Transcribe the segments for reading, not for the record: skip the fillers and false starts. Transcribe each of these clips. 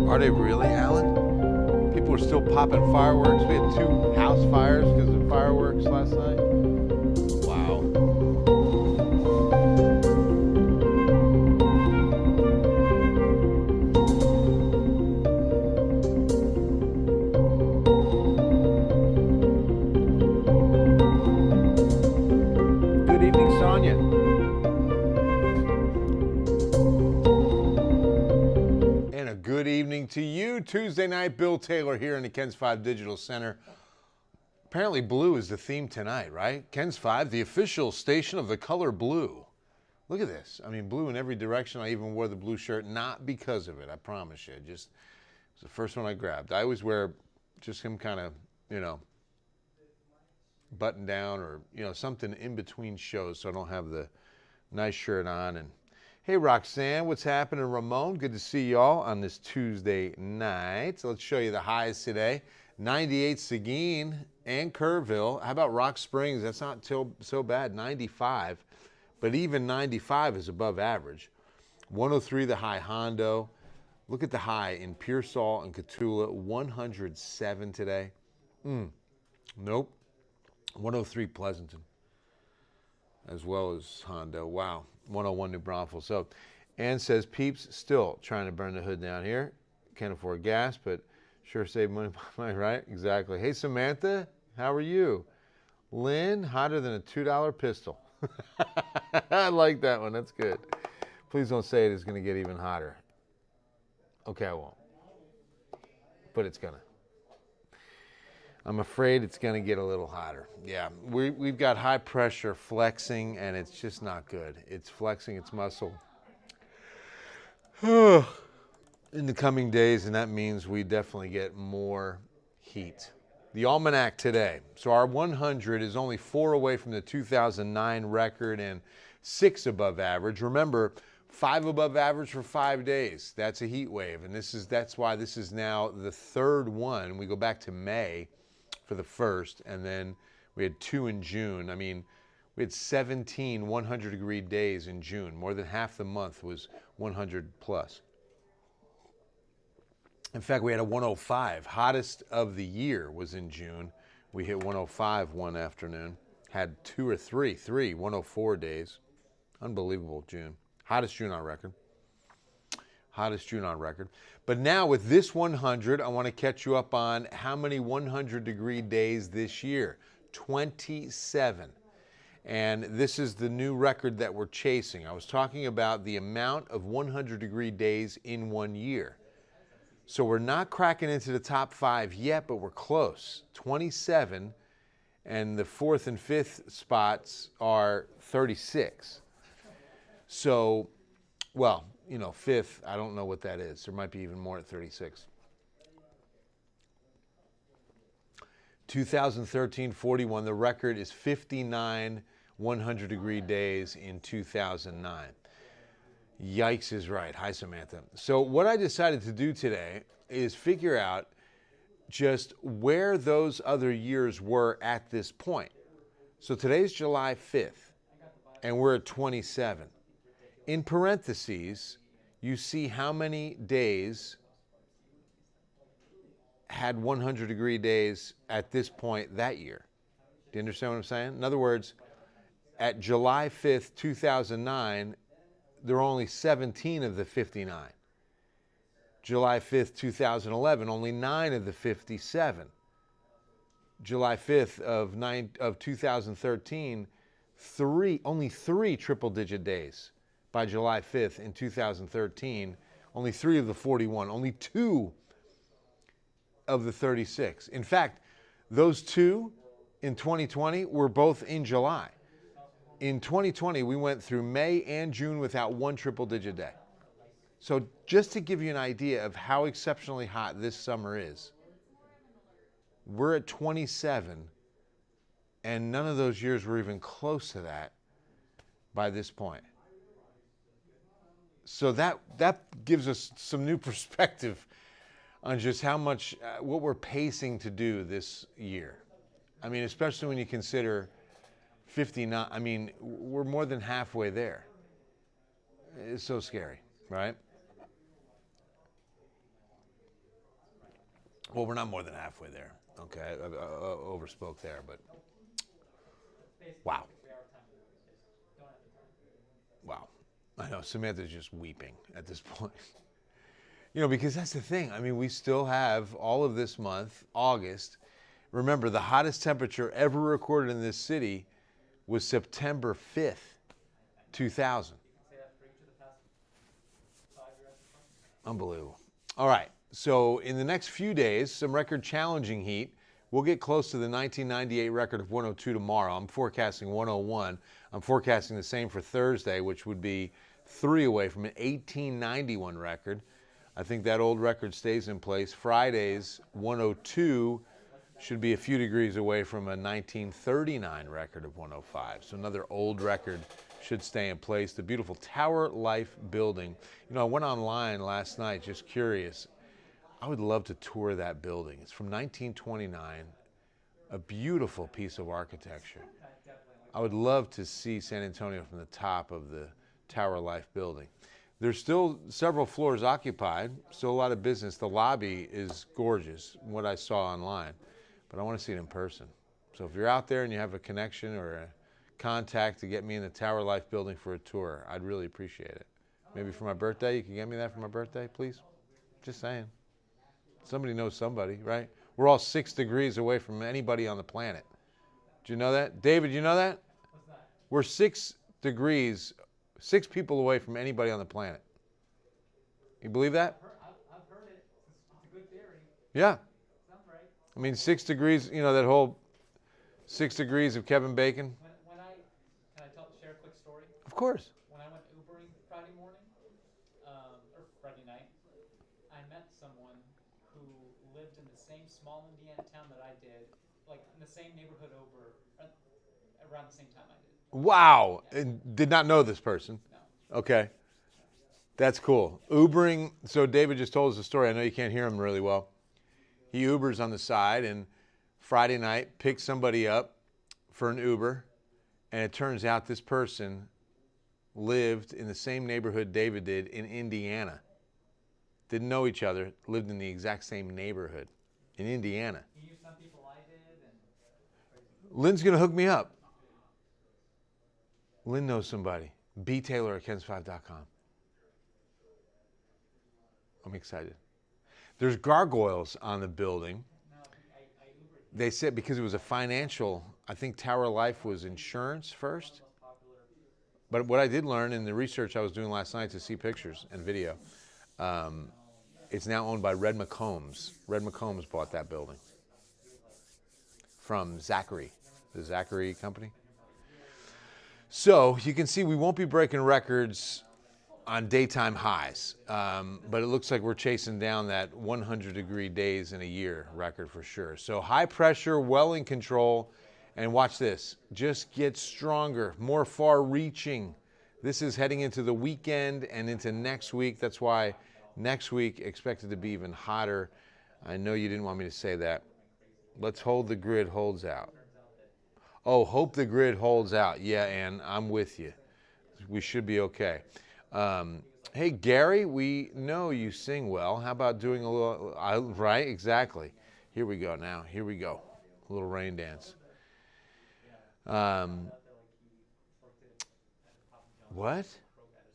Are they really, Alan? People are still popping fireworks. We had 2 house fires because of fireworks last night. Wow. Good evening, Sonia. And a good evening to you. Tuesday night, Bill Taylor here in the KENS 5 Digital Center. Apparently blue is the theme tonight, right? KENS 5, the official station of the color blue. Look at this. I mean, blue in every direction. I even wore the blue shirt, not because of it, I promise you. Just, it was the first one I grabbed. I always wear just some kind of, button down or, something in between shows so I don't have the nice shirt on. And hey, Roxanne, what's happening? Ramon, good to see y'all on this Tuesday night. So let's show you the highs today. 98 Seguin and Kerrville. How about Rock Springs? That's not so bad, 95. But even 95 is above average. 103 the high Hondo. Look at the high in Pearsall and Cotulla, 107 today. Nope. 103 Pleasanton, as well as Hondo. Wow. 101 New Braunfels. So Ann says, Peeps still trying to burn the hood down here. Can't afford gas, but sure save money, right? Exactly. Hey, Samantha, how are you? Lynn, hotter than a $2 pistol. I like that one. That's good. Please don't say it is going to get even hotter. Okay, I won't. But it's going to. I'm afraid it's going to get a little hotter. Yeah, we've got high pressure flexing, and it's just not good. It's flexing its muscle in the coming days, and that means we definitely get more heat. The Almanac today. So our 100 is only 4 away from the 2009 record and 6 above average. Remember, 5 above average for 5 days. That's a heat wave, and that's why this is now the 3rd one. We go back to May for the first, and then we had 2 in June. I mean, we had 17 100-degree days in June. More than half the month was 100 plus. In fact, we had a 105. Hottest of the year was in June. We hit 105 one afternoon. Had 2 or 3 104 days. Unbelievable June. Hottest June on record. Hottest June on record. But now with this 100, I want to catch you up on how many 100-degree days this year. 27. And this is the new record that we're chasing. I was talking about the amount of 100-degree days in 1 year. So we're not cracking into the top 5 yet, but we're close. 27, and the 4th and 5th spots are 36. So, well, 5th, I don't know what that is. There might be even more at 36. 2013, 41. The record is 59 100-degree days in 2009. Yikes is right. Hi, Samantha. So what I decided to do today is figure out just where those other years were at this point. So today's July 5th, and we're at 27. In parentheses, you see how many days had 100-degree days at this point that year. Do you understand what I'm saying? In other words, at July 5th, 2009, there were only 17 of the 59. July 5th, 2011, only 9 of the 57. July 5th of 2013, only 3 triple-digit days. By July 5th in 2013, only 3 of the 41, only 2 of the 36. In fact, those 2 in 2020 were both in July. In 2020, we went through May and June without 1 triple-digit day. So just to give you an idea of how exceptionally hot this summer is, we're at 27, and none of those years were even close to that by this point. So that gives us some new perspective on just how much, what we're pacing to do this year. I mean, especially when you consider 59, I mean, we're more than halfway there. It's so scary, right? Well, we're not more than halfway there. Okay, I overspoke there, but wow. Wow. I know, Samantha's just weeping at this point. You know, because that's the thing. I mean, we still have all of this month, August. Remember, the hottest temperature ever recorded in this city was September 5th, 2000. Unbelievable. All right. So in the next few days, some record challenging heat. We'll get close to the 1998 record of 102 tomorrow. I'm forecasting 101. I'm forecasting the same for Thursday, which would be 3 away from an 1891 record. I think that old record stays in place. Friday's 102 should be a few degrees away from a 1939 record of 105. So another old record should stay in place. The beautiful Tower Life building. You know, I went online last night just curious. I would love to tour that building. It's from 1929, a beautiful piece of architecture. I would love to see San Antonio from the top of the Tower Life building. There's still several floors occupied, still a lot of business. The lobby is gorgeous, what I saw online, but I want to see it in person. So if you're out there and you have a connection or a contact to get me in the Tower Life building for a tour, I'd really appreciate it. Maybe for my birthday, you can get me that for my birthday, please? Just saying. Somebody knows somebody, right? We're all 6 degrees away from anybody on the planet. Do you know that? David, you know that? What's that? We're 6 degrees, 6 people away from anybody on the planet. You believe that? I've heard it. It's a good theory. Yeah. Sounds right. I mean, 6 degrees, you know, that whole 6 degrees of Kevin Bacon. Can I share a quick story? Of course. When I went Ubering Friday morning, or Friday night, I met someone who lived in the same small Indiana town that I did, like in the same neighborhood around the same time I did. Wow. And did not know this person. No. Okay. That's cool. Ubering, so David just told us a story. I know you can't hear him really well. He Ubers on the side, and Friday night picked somebody up for an Uber, and it turns out this person lived in the same neighborhood David did in Indiana. Didn't know each other, lived in the exact same neighborhood in Indiana. He knew some people I did, and Lynn's going to hook me up. Lynn knows somebody. btaylor@kens5.com. I'm excited. There's gargoyles on the building. no, I Ubered. They said because it was a financial, I think Tower Life was insurance first. Most popular. But what I did learn in the research I was doing last night to see pictures and video, it's now owned by Red McCombs. Red McCombs bought that building from Zachary, the Zachary company. So you can see we won't be breaking records on daytime highs. But it looks like we're chasing down that 100-degree days in a year record for sure. So high pressure, well in control. And watch this, just get stronger, more far reaching. This is heading into the weekend and into next week. That's why next week expected to be even hotter. I know you didn't want me to say that. Let's hope the grid holds out. Oh, hope the grid holds out. Yeah, Ann, I'm with you. We should be okay. Hey, Gary, we know you sing well. How about doing a little, right? Exactly. Here we go now. Here we go. A little rain dance. What?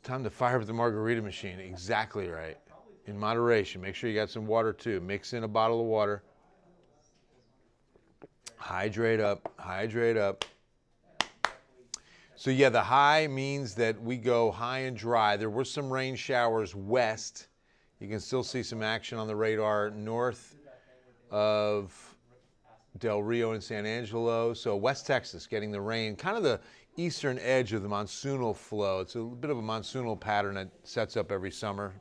Time to fire up the margarita machine. Exactly right. In moderation. Make sure you got some water too. Mix in a bottle of water. Hydrate up. Hydrate up. So yeah, the high means that we go high and dry. There were some rain showers west. You can still see some action on the radar north of Del Rio and San Angelo. So West Texas getting the rain, kind of the eastern edge of the monsoonal flow. It's a bit of a monsoonal pattern that sets up every summer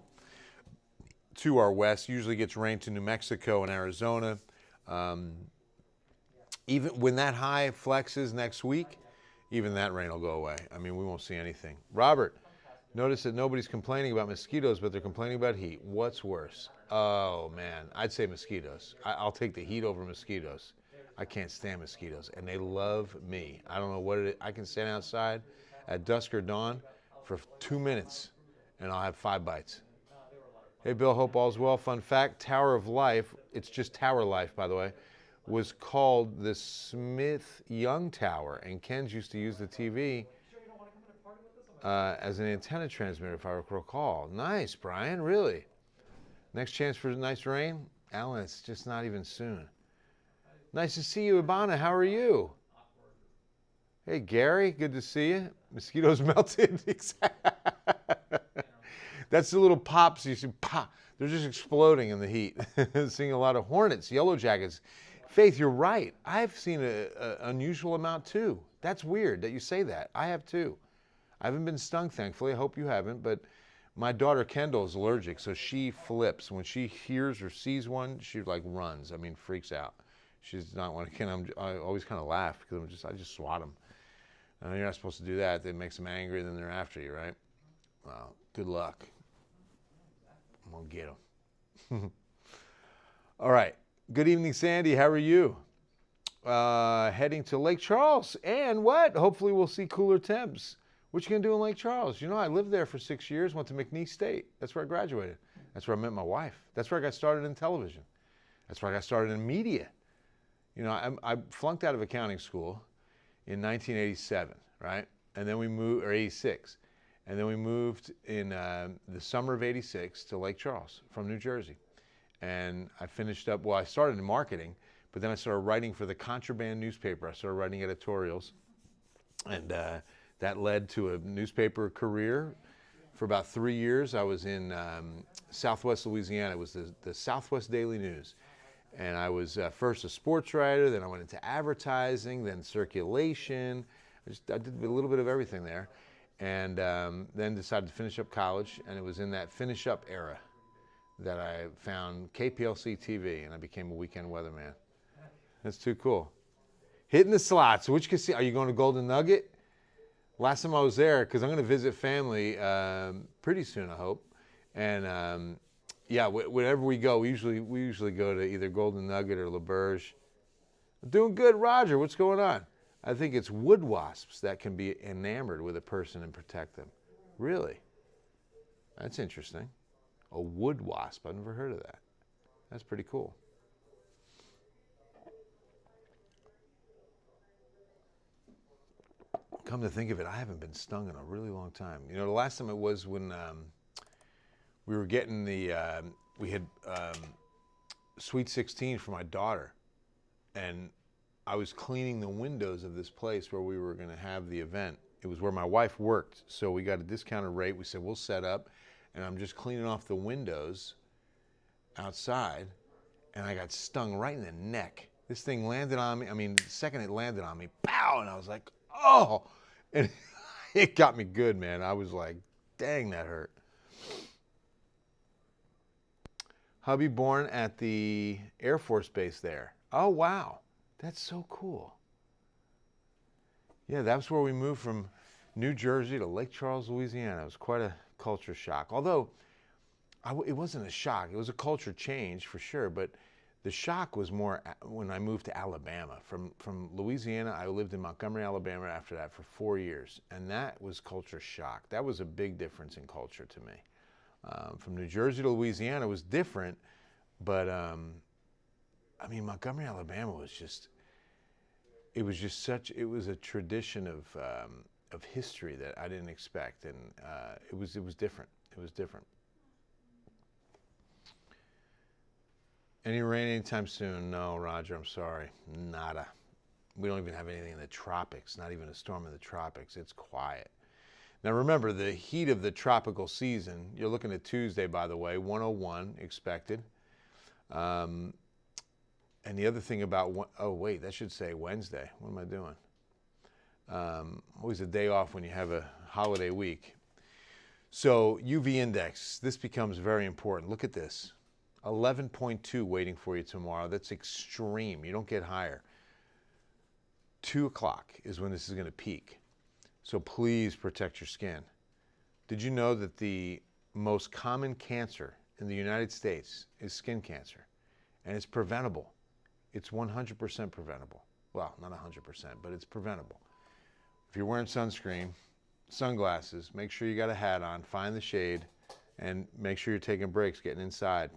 to our west. Usually gets rain to New Mexico and Arizona. Even when that high flexes next week, even that rain will go away. I mean, we won't see anything. Robert, notice that nobody's complaining about mosquitoes, but they're complaining about heat. What's worse? Oh, man. I'd say mosquitoes. I'll take the heat over mosquitoes. I can't stand mosquitoes, and they love me. I don't know what it is. I can stand outside at dusk or dawn for 2 minutes, and I'll have 5 bites. Hey, Bill, hope all's well. Fun fact, Tower of Life, it's just Tower Life, by the way, was called the Smith-Young Tower, and Ken's used to use the TV as an antenna transmitter, if I recall. Nice, Brian, really. Next chance for nice rain? Alan, it's just not even soon. Nice to see you, Ibana. How are you? Hey, Gary, good to see you. Mosquitoes melted. That's the little pops you see. Pop. They're just exploding in the heat. Seeing a lot of hornets, yellow jackets. Faith, you're right. I've seen an unusual amount too. That's weird that you say that. I have too. I haven't been stung, thankfully. I hope you haven't. But my daughter Kendall is allergic, so she flips. When she hears or sees one, she like runs. I mean, freaks out. She's not one. I always kind of laugh because I just swat them. And you're not supposed to do that. It makes them angry, then they're after you, right? Well, good luck. I'm gonna get them. All right. Good evening, Sandy. How are you? Heading to Lake Charles. And what? Hopefully we'll see cooler temps. What you going to do in Lake Charles? You know, I lived there for 6 years, went to McNeese State. That's where I graduated. That's where I met my wife. That's where I got started in television. That's where I got started in media. You know, I flunked out of accounting school in 1987, right? And then we moved, or 86. And then we moved in the summer of 86 to Lake Charles from New Jersey. And I finished up, well, I started in marketing, but then I started writing for the Contraband newspaper. I started writing editorials, and that led to a newspaper career. For about 3 years, I was in Southwest Louisiana. It was the Southwest Daily News. And I was first a sports writer, then I went into advertising, then circulation. I did a little bit of everything there. And then decided to finish up college, and it was in that finish up era that I found KPLC TV, and I became a weekend weatherman. That's too cool. Hitting the slots. Which casino? Are you going to Golden Nugget? Last time I was there, because I'm going to visit family pretty soon, I hope. And yeah, whenever we go, we usually go to either Golden Nugget or LaBerge. Doing good, Roger. What's going on? I think it's wood wasps that can be enamored with a person and protect them. Really? That's interesting. A wood wasp. I've never heard of that. That's pretty cool. Come to think of it, I haven't been stung in a really long time. You know, the last time it was when we were getting we had Sweet 16 for my daughter. And I was cleaning the windows of this place where we were going to have the event. It was where my wife worked. So we got a discounted rate. We said, we'll set up. And I'm just cleaning off the windows outside, and I got stung right in the neck. This thing landed on me. I mean, the second it landed on me, pow! And I was like, oh! And it got me good, man. I was like, Dang, that hurt. Hubby born at the Air Force Base there. Oh, wow. That's so cool. Yeah, that's where we moved from New Jersey to Lake Charles, Louisiana. It was quite a culture shock. Although, it wasn't a shock. It was a culture change for sure, but the shock was more when I moved to Alabama. From Louisiana, I lived in Montgomery, Alabama after that for 4 years, and that was culture shock. That was a big difference in culture to me. From New Jersey to Louisiana was different, but I mean, Montgomery, Alabama was just, it was a tradition of history that I didn't expect, and it was different. It was different. Any rain anytime soon? No, Roger, I'm sorry. Nada. We don't even have anything in the tropics, not even a storm in the tropics. It's quiet. Now remember, the heat of the tropical season, you're looking at Tuesday, by the way, 101 expected. And the other thing about, oh wait, that should say Wednesday. What am I doing? Always a day off when you have a holiday week. So UV index, this becomes very important. Look at this. 11.2 waiting for you tomorrow. That's extreme. You don't get higher. 2 o'clock is when this is going to peak. So please protect your skin. Did you know that the most common cancer in the United States is skin cancer? And it's preventable. It's 100% preventable. Well, not 100%, but it's preventable. If you're wearing sunscreen, sunglasses, make sure you got a hat on, find the shade, and make sure you're taking breaks, getting inside.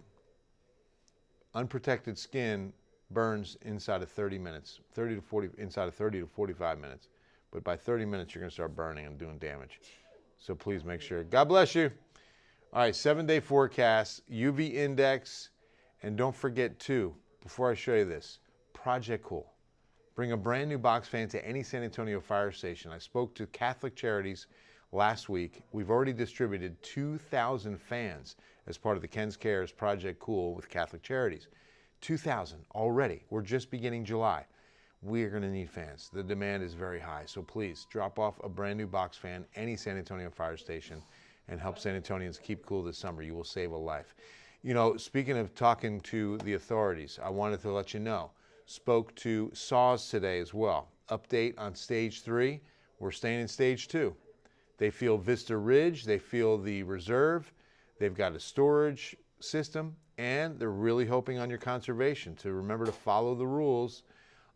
Unprotected skin burns inside of 30 minutes, inside of 30 to 45 minutes. But by 30 minutes, you're going to start burning and doing damage. So please make sure. God bless you. All right, 7-day forecast, UV index, and don't forget too, before I show you this, Project Cool. Bring a brand new box fan to any San Antonio fire station. I spoke to Catholic Charities last week. We've already distributed 2,000 fans as part of the Ken's Cares Project Cool with Catholic Charities. 2,000 already. We're just beginning July. We are going to need fans. The demand is very high. So please drop off a brand new box fan, any San Antonio fire station, and help San Antonians keep cool this summer. You will save a life. You know, speaking of talking to the authorities, I wanted to let you know, spoke to SAWS today as well. Update on stage 3. We're staying in stage 2. They feel Vista Ridge. They feel the reserve. They've got a storage system, and they're really hoping on your conservation to remember to follow the rules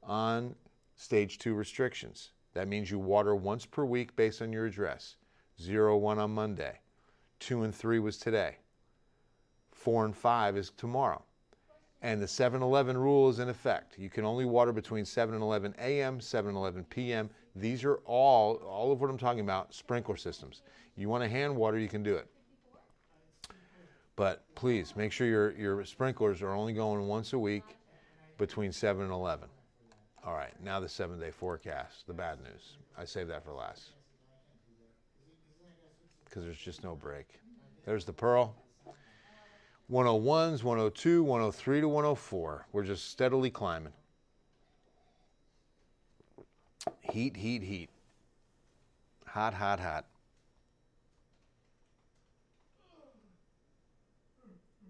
on stage 2 restrictions. That means you water once per week based on your address. 0, 1 on Monday. 2 and 3 was today. 4 and 5 is tomorrow. And the 7-11 rule is in effect. You can only water between 7 and 11 a.m., 7 and 11 p.m. These are all of what I'm talking about, sprinkler systems. You want to hand water, you can do it. But please, make sure your sprinklers are only going once a week between 7 and 11. All right, now the 7-day forecast, the bad news. I saved that for last because there's just no break. There's the Pearl. 101s, 102, 103 to 104. We're just steadily climbing. Heat, heat, heat. Hot, hot, hot.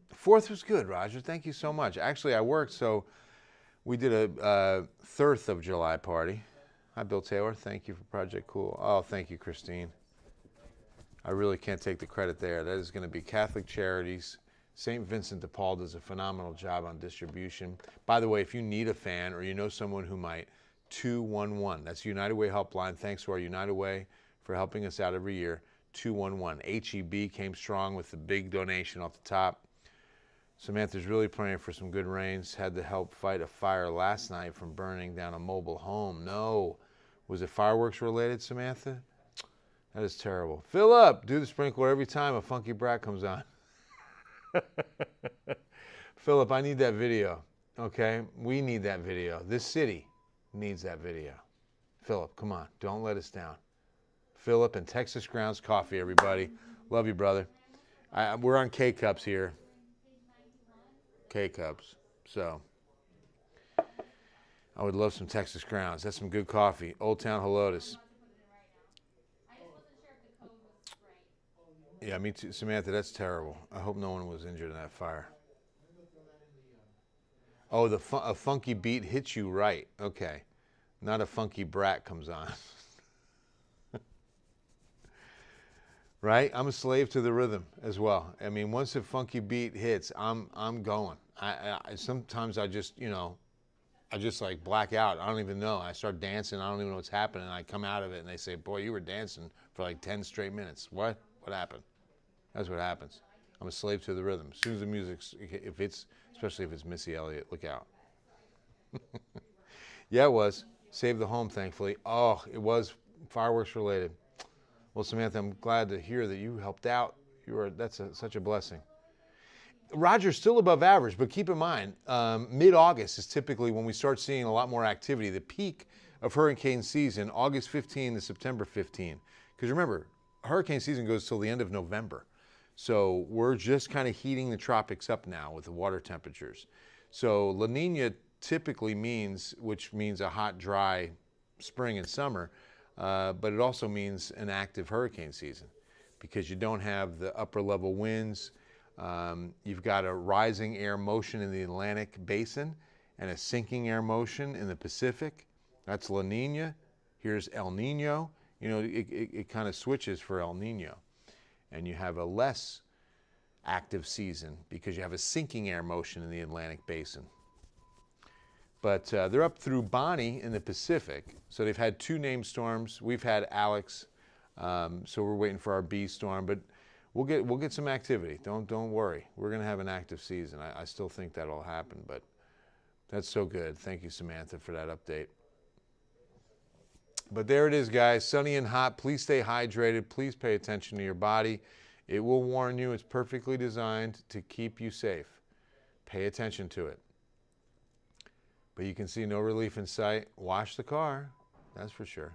The 4th was good, Roger. Thank you so much. Actually, I worked, so we did a 3rd of July party. Hi, Bill Taylor. Thank you for Project Cool. Oh, thank you, Christine. I really can't take the credit there. That is going to be Catholic Charities. St. Vincent de Paul does a phenomenal job on distribution. By the way, if you need a fan or you know someone who might, 211. That's United Way helpline. Thanks to our United Way for helping us out every year. 211. HEB came strong with the big donation off the top. Samantha's really praying for some good rains. Had to help fight a fire last night from burning down a mobile home. No. Was it fireworks related, Samantha? That is terrible. Philip, do the sprinkler every time a funky brat comes on. Philip, I need that video. Okay? We need that video. This city needs that video. Philip, come on. Don't let us down. Philip and Texas Grounds Coffee, everybody. Love you, brother. We're on K-Cups here. K-Cups. So, I would love some Texas Grounds. That's some good coffee. Old Town Helotes. Yeah, me too. Samantha, that's terrible. I hope no one was injured in that fire. Oh, a funky beat hits you right. Okay. Not a funky brat comes on. Right? I'm a slave to the rhythm as well. I mean, once a funky beat hits, I'm going. I sometimes I just, I just like black out. I don't even know. I start dancing. I don't even know what's happening. I come out of it and they say, "Boy, you were dancing for like 10 straight minutes." What? What happened? That's what happens. I'm a slave to the rhythm. As soon as the music's, especially if it's Missy Elliott, look out. Yeah, it was. Saved the home, thankfully. Oh, it was fireworks related. Well, Samantha, I'm glad to hear that you helped out. That's such a blessing. Roger's still above average, but keep in mind, mid-August is typically when we start seeing a lot more activity. The peak of hurricane season, August 15 to September 15. Because remember, hurricane season goes till the end of November. So we're just kind of heating the tropics up now with the water temperatures. So La Nina typically which means a hot, dry spring and summer, but it also means an active hurricane season because you don't have the upper level winds. You've got a rising air motion in the Atlantic basin and a sinking air motion in the Pacific. That's La Nina. Here's El Nino. It kind of switches for El Nino. And you have a less active season because you have a sinking air motion in the Atlantic basin. But they're up through Bonnie in the Pacific. So they've had 2 named storms. We've had Alex. So we're waiting for our B storm. But we'll get some activity. Don't worry. We're going to have an active season. I still think that'll happen. But that's so good. Thank you, Samantha, for that update. But there it is, guys. Sunny and hot. Please stay hydrated. Please pay attention to your body. It will warn you. It's perfectly designed to keep you safe. Pay attention to it. But you can see no relief in sight. Wash the car. That's for sure.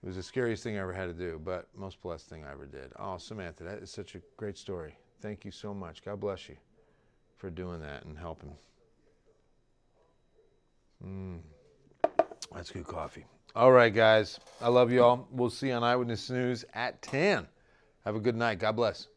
It was the scariest thing I ever had to do, but most blessed thing I ever did. Oh, Samantha, that is such a great story. Thank you so much. God bless you for doing that and helping. That's good coffee. All right, guys. I love you all. We'll see you on Eyewitness News at 10. Have a good night. God bless.